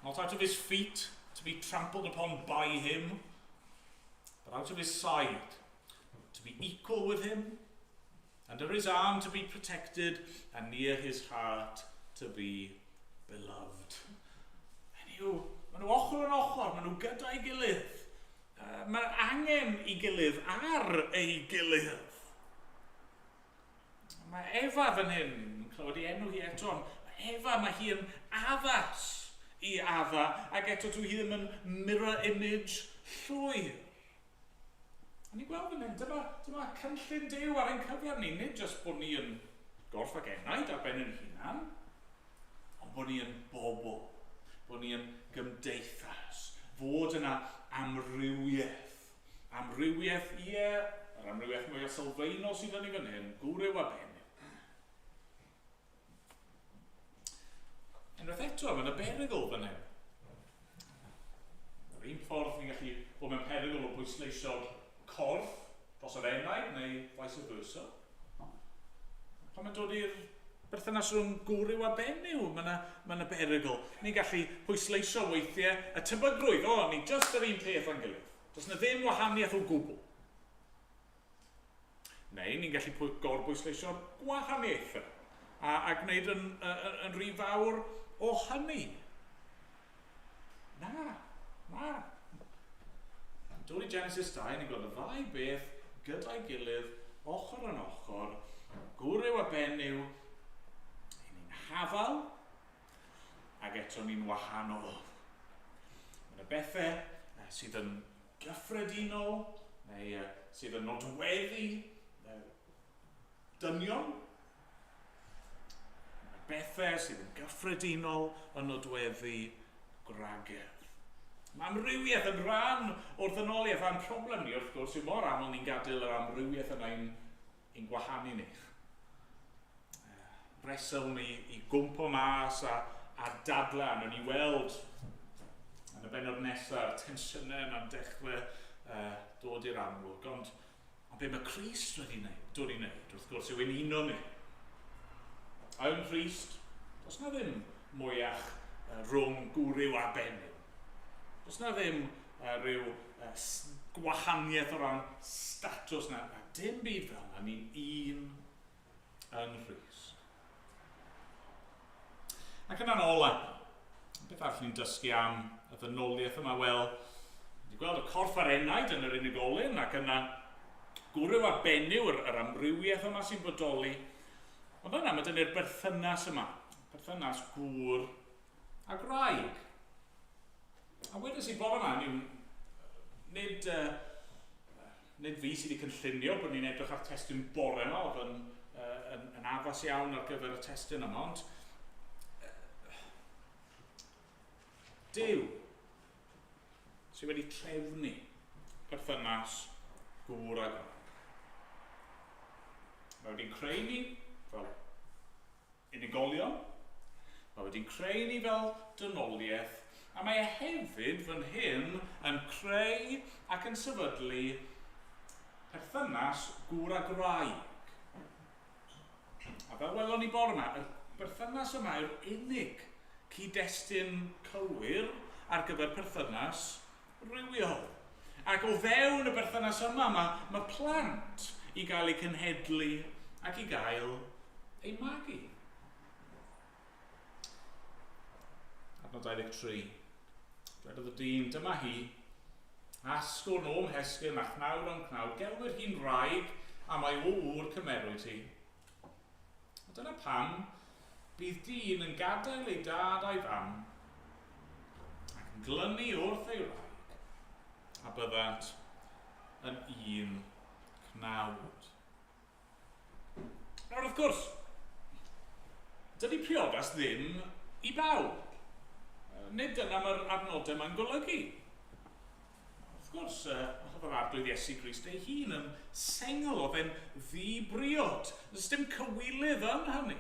not out of his feet to be trampled upon by him, but out of his side to be equal with him, under his arm to be protected, and near his heart to be beloved. Maen nhw ochr yn ochr, maen nhw gyda'i gilydd. Mae angen I gilydd ar ei gilydd. Mae Efa fan hyn, yn clywed ei enw hi eto, Efa, mae hi yn addas I adda, ac eto dwi hi ddim yn mirror image llwyr. A ni'n gweld fan hyn, dyma cynllun Duw ar ein cyfiad ni, nid jyst bod ni yn gorff ac enaid ar ben yn hunan, ond bod ni yn bobl, bod ni yn gymdeithas, fod yna amrywiaeth. Amrywiaeth, yr amrywiaeth mwy o sylfaenol sydd yn ei fan hyn, gwryw a benyw. Unwaith eto, mae'n y berygl fan hyn. Yr un ffordd ni'n gallu bod mewn perygl o bwysleisio corff dros yr enaid neu vice versa. Pan mae'n dod i'r berthynas rhwng gwryw a benyw, mae'n y berygl. Ni'n gallu pwysleisio weithiau y tybygrwydd, ni just yr un peth yn gilydd. Does yna ddim wahaniaeth o gwbl. Neu ni'n gallu gorbwysleisio'r gwahaniaethau a gwneud yn rhy fawr o hynny. Na. Dod I Genesis 2, ni'n gweld y ddau beth gyda'i gilydd, ochr yn ochr, gwryw a benyw, ni'n hafal, ac eto ni'n wahanol. Mae'n y bethau sydd yn gyffredinol, neu sydd yn nodweddu, dynion. Bethau sydd yn gyffredinol yn nodweddu gwragedd. Mae amrywiaeth yn rhan o'r ddynoliaeth a'n problem ni, wrth gwrs, yw mor aml ni'n gadael yr amrywiaeth yna i'n gwahanu ni. Resel ni I gwmpo mas a dadlau, a ni weld yn y benod nesaf, tensiynau yna'n dechrau dod i'r amlwg. Ond Ond be mae Crist wedi dod i wneud, wrth gwrs, yw ein uno ni. A yn Crist, does na ddim mwyach rhwng gwryw a benyw. Does na ddim rhyw gwahaniaeth o ran statws na dim byd fel yna, ni'n un yn Crist. Ac yna'n ola, beth arall ni'n dysgu am y ddynoliaeth yma? Wel, ni'n gweld y corff a'r enaid yn yr unigolyn, ac yna gwryw a benyw yr amrywiaeth yma sy'n bodoli. Ond yna, mae dynnu'r berthynas yma, berthynas gŵr a graig. A wedys i bod yma, nid fi sydd wedi cynllunio bod ni'n edrych ar testyn bore yma, oedd yn addas iawn ar gyfer y testyn yma, ond Duw sydd wedi trefnu perthynas gŵr a graig. Mae wedi'n creu ni fel unigolion, mae wedi'n creu ni fel dynoliaeth, a mae hefyd fan hyn yn creu ac yn sefydlu perthynas gŵr a graig. A fel welon ni bore yma, y berthynas yma yw'r unig cyd-destun cywir ar gyfer perthynas rywiol. Ac o fewn y berthynas yma, mae plant i gael eu cynhedlu ac i gael eu magu. Adnod 23. Dwedodd y dyn, dyma hi, asgwrn o'm hesgyn a chnawd o'n chnawd, gelwyr hi'n wraig a mae o wr cymerwyd hi. A dyna pam bydd dyn yn gadael ei dad a'i fam ac yn glynu wrth ei wraig a byddant yn un cnawd. Nawr wrth gwrs, dydy priodas ddim i bawb. Nid dyna mae'r adnodau mae'n golygu. Wrth gwrs, oedd yr arglwydd Iesu Grist ei hun yn sengl, oedd e'n ddibriod. Does dim cywilydd yn hynny.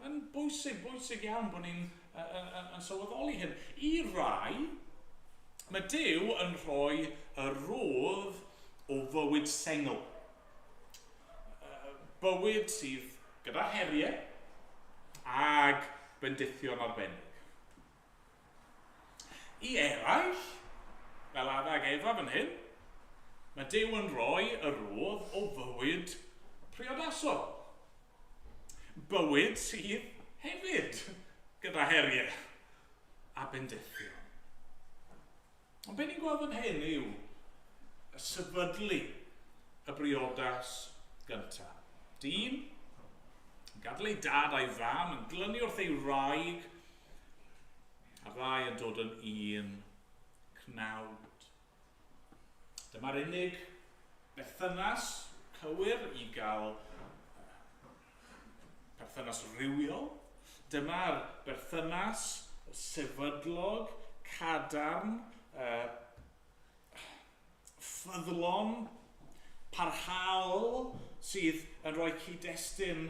Mae'n bwysig iawn bod ni'n sylweddoli hyn. I rai, mae Duw yn rhoi y rodd o fywyd sengl. Bywyd sydd gyda heriau ag bendithion arbennig. I eraill, fel adag Efa fan hyn, mae Duw yn rhoi y rodd o fywyd priodasol. Bywyd sydd hefyd gyda heriau a bendithion. Ond be ni'n gweld fan hyn yw y sefydlu y briodas gyntaf. Dyn, yn gadael ei dad a'i fam, yn glynu wrth ei wraig, a rai yn dod yn un cnawd. Dyma'r unig berthynas cywir i gael perthynas rywiol. Dyma'r berthynas sefydlog, cadarn, ffyddlon, parhaol, sydd yn rhoi cyd-destun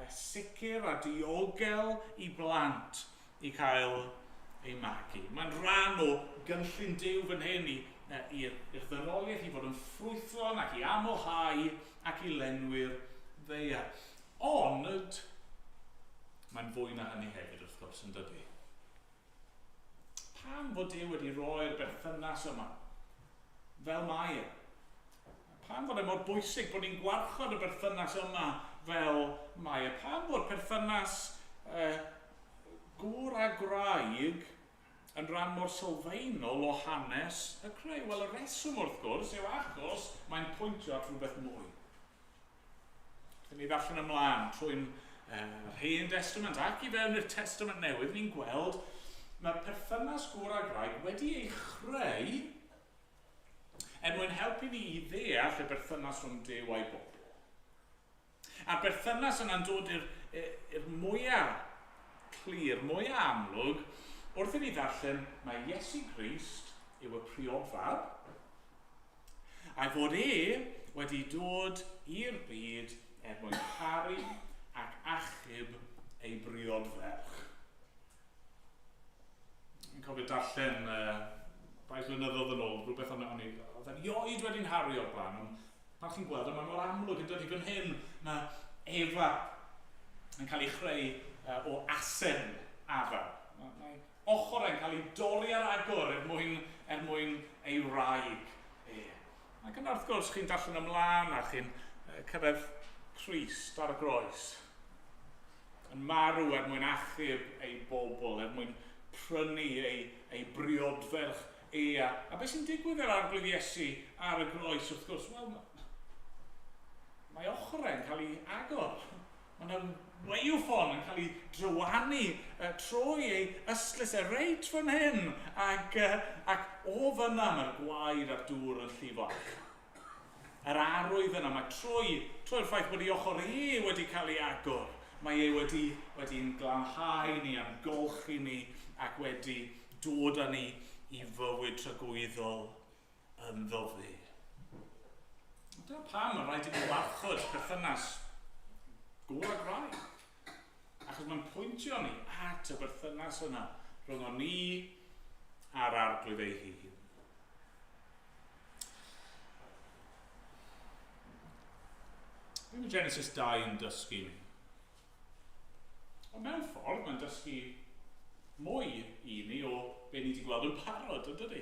sicr a diogel i blant i cael ei magu. Mae'n rhan o gynllun Duw fan hyn i'r ddynoliaeth i fod yn ffrwythlon ac i amlhau ac i lenwi'r ddeia. Ond mae'n fwy na hynny hefyd wrth gwrs yn dydi. Pam fod Duw wedi rhoi'r berthynas yma fel mae e? Pam fod e mor bwysig bod ni'n gwarchod y berthynas yma fel mae e? Pam fod perthynas gŵr a graig yn rhan mor sylfaenol o hanes y creu? Wel, y reswm wrth gwrs yw achos mae'n pwyntio at rhywbeth mwy. Dyn ni ddarllen ymlaen trwy'n Hen Testament ac i fewn i'r Testament Newydd, ni'n gweld mae perthynas gŵr a graig wedi ei chreu mwyn helpu ni i ddeall y berthynas rhwng Duw a'i bobl. A berthynas yna'n dod i'r mwyaf clir, mwyaf amlwg, wrth i ni ddarllen mae Iesu Grist yw y priodfab, a fod wedi dod i'r byd mwyn caru ac achub ei briodferch. Yn cofio darllen rai flynyddoedd yn ôl, rhywbeth oedd yn ioed wedi'n hario o'r blaen, ond Pan chi'n gweld, mae mor amlwg yn dod i fan hyn, mae Efa yn cael ei chreu o asen afel. Mae ochr e'n cael ei dorri ar agor er mwyn ei wraig. Ac yna wrth gwrs chi'n darllen ymlaen a chi'n cyrraedd Crist ar y groes. Yn marw er mwyn achub ei bobl, er mwyn prynu ei briodferch Ea. A beth sy'n digwydd yr arglwydd Iesu ar y groes wrth gwrs? Wel, mae ochr e'n cael ei agor. Mae yna weiwffon yn cael ei drywanu trwy ei ystlys reit fan hyn ac o fyna mae'r gwaed a'r dŵr yn llifo. Yr arwydd yna, mae trwy'r ffaith bod ei ochr wedi cael ei agor, mae wedi'n glanhau ni, am golchi ni ac wedi dod â ni i fywyd tragwyddol ynddo fe. Dyna pam mae'n rhaid i ni warchod perthynas gŵr a graig. Achos mae'n pwyntio ni at y berthynas yna rhwng ni a'r arglwydd ei hun. Be mae Genesis 2 yn dysgu ni? Ond mewn ffordd mae'n dysgu mwy i ni o be ni wedi gweld yn parod, ydy?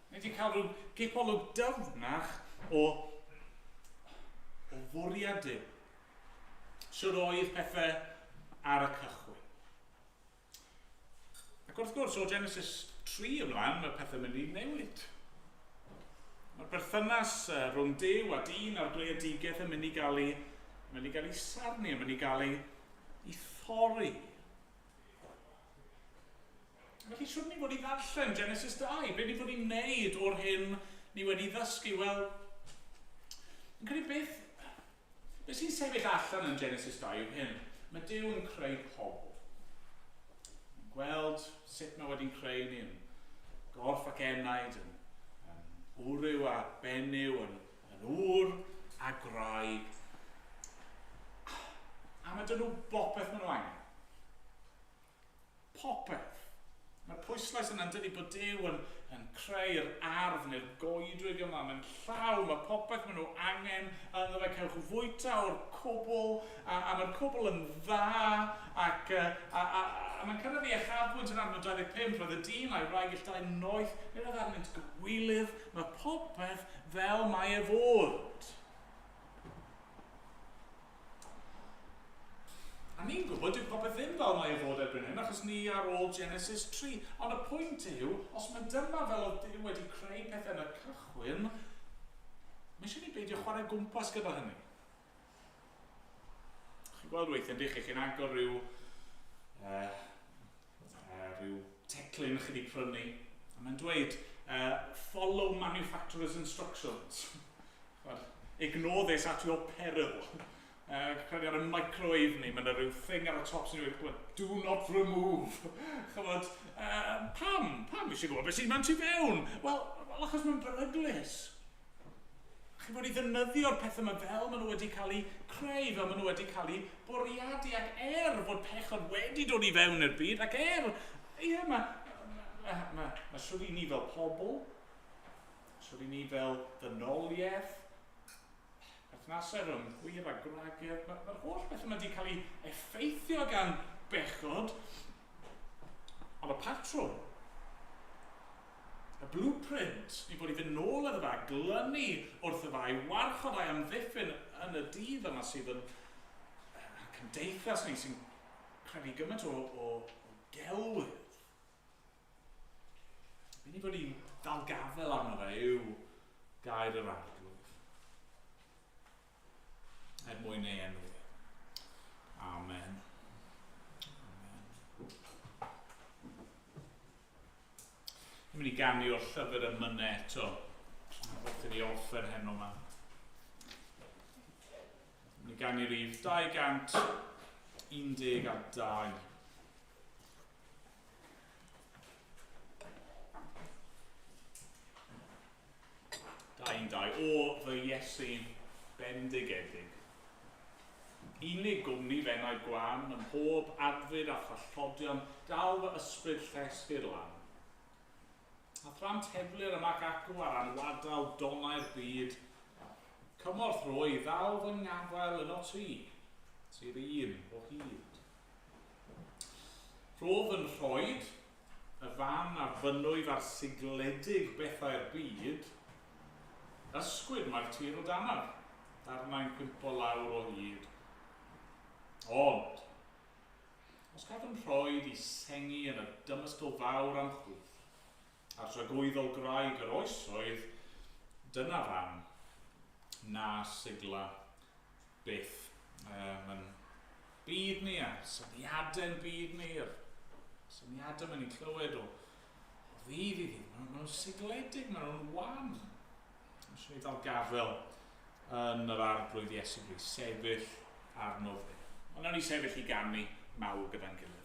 Ni wedi cael rhyw gipolwg dyfnach o fwriadu. Siwr oedd pethau ar y cychwyn. Ac wrth gwrs o Genesis 3 ymlaen, mae pethau mynd i newid. Mae'r berthynas rhwng Duw a dyn a'r greadigaeth yn mynd i gael ei sarnu, yn mynd i gael ei thorri. Felly siwr ni fod i ddarllen Genesis 2, be ni fod i wneud o'r hyn ni wedi ddysgu? Wel, yn credu beth sy'n sefyll allan yn Genesis 2 yw hyn. Mae Duw yn creu pobl. Yn gweld sut mae wedi'n creu ni yn gorff ac enaid, yn wryw a benyw, yn ŵr a graig. A mae dyn nhw bopeth maen nhw angen. Popeth. Mae'r pwyslais yna'n dydi bod Duw yn creu'r ardd neu'r goedwig yma. Mae'n llaw, mae popeth maen nhw angen ynddo fe. Cewch fwyta o'r cwbl, a mae'r cwbl yn dda, ac mae'n cyrraedd i uchafbwynt yn arno 25, roedd y dyn a'i wraig illtau noeth, nid oedd arnynt gywilydd, mae popeth fel mae e fod. A ni'n gwybod dyw popeth ddim fel mae e fod erbyn hyn, achos ni ar ôl Genesis 3. Ond y pwynt yw, os mae dyma fel oedd Duw wedi creu pethau yn y cychwyn, mae eisiau ni beidio chwarae gwmpas gyda hynny. Chi'n gweld weithio, yndych chi, chi'n agor rhyw teclyn chi wedi prynu, a mae'n dweud, follow manufacturer's instructions. Ignore this at your peril. Credu ar y microwave ni, mae'n rhyw thing ar y top sy'n dweud, do not remove. Chymod, pam eisiau gwybod beth sy'n mewn tu fewn? Wel, achos mae'n beryglus. Chi fod i ddefnyddio'r pethau yma fel maen nhw wedi cael eu creu, fel maen nhw wedi cael eu bwriadu, ac fod pechod wedi dod i fewn i'r byd, ac mae siwr i ni fel pobl, siwr i ni fel ddynoliaeth, perthnasau rhwng wir a gwragedd, mae'r holl beth yma wedi cael ei effeithio gan bechod, ond y patrwm, y blueprint, ni bod i fynd nôl iddo fe, glynu wrth y fe, warchod a'i amddiffyn yn y dydd yma sydd yn cymdeithas ni sy'n credu gymaint o gelwydd. Be ni bod i'n dalgafel arno fe yw gair yr arglwydd. Er mwyn ei enw. Amen. Ni'n mynd i gannu o'r llyfr y mynau eto. Wrth i ni offer heno yma. Ni'n mynd i gannu rhif 212. 2:2 o fy Iesu bendigedig. Unig gwmni fennau gwan yn pob adfyd a thallodion dal fy ysbryd llesgu'r lan. A thram teflu'r yma acw ar anwadal donau'r byd, Cymorth roedd ddal fy ngafel yn o ti, sy'r un o hyd. Roedd yn rhoed y fan a fynwyf ar sigledig bethau'r byd, ysgwyd mae'r tir o danar, darnau'n cwympo lawr o hyd. Ond, os gaf yn rhoed I sengi yn y dymystol fawr am chwth, a'r tragwyddol graig yr oesoedd, dyna fan, na sigla byth. Mae'n byd ni a syniadau'n byd ni, syniadau ma'n ni'n clywed o ddydd I ddydd. Maen nhw'n sigledig, maen nhw'n wan. Mae'n siŵr I ddal gafel yn yr arglwydd Iesu Grist, sefyll arno fe. Ond nawn ni sefyll I ganu mawr gyda'n gilydd.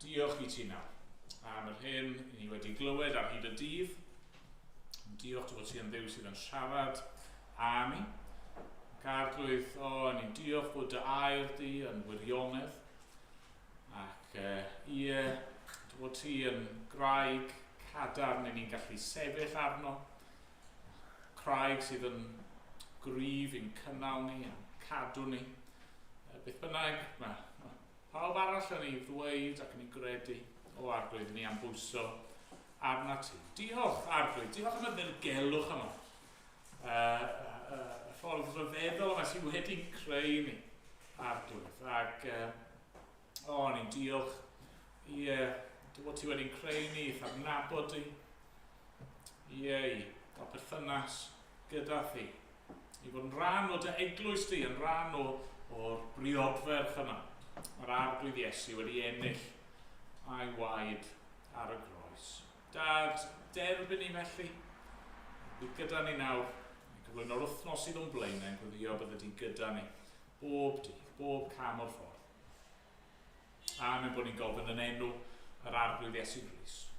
Diolch I ti nawr am yr hyn I ni wedi glywed ar hyd y dydd. Diolch bod ti yn dduw sydd yn siarad am ni. Arglwydd, ni'n diolch bod dy air di yn wirionedd. Ac bod ti yn graig cadarn ni'n gallu sefyll arno. Craig sydd yn gryf i'n cynnal ni a cadw ni. Beth bynnag, pawb arall yn ei ddweud ac yn ei gredu o arglwydd ni am bwyso arna ti. Diolch arglwydd, diolch am y ddirgelwch yma. Y ffordd rhyfeddol yma sydd wedi'n creu ni arglwydd. Ac ni'n diolch I bod ti wedi'n creu ni, I adnabod ti. I gael perthynas gyda thi. I fod yn rhan o dy eglwys ti, yn rhan o'r briodferch yma. Mae'r arglwydd Iesu wedi ennill a'i waed ar y groes. Dad, derbyn ni felly. Bydd gyda ni nawr. Ni'n cyflwyno'r wythnos sydd o'n blaenau yn gweddio bydde ti gyda ni. Bob dydd, bob cam o'r ffordd. Amen bod ni'n gofyn yn enw yr arglwydd Iesu Grist.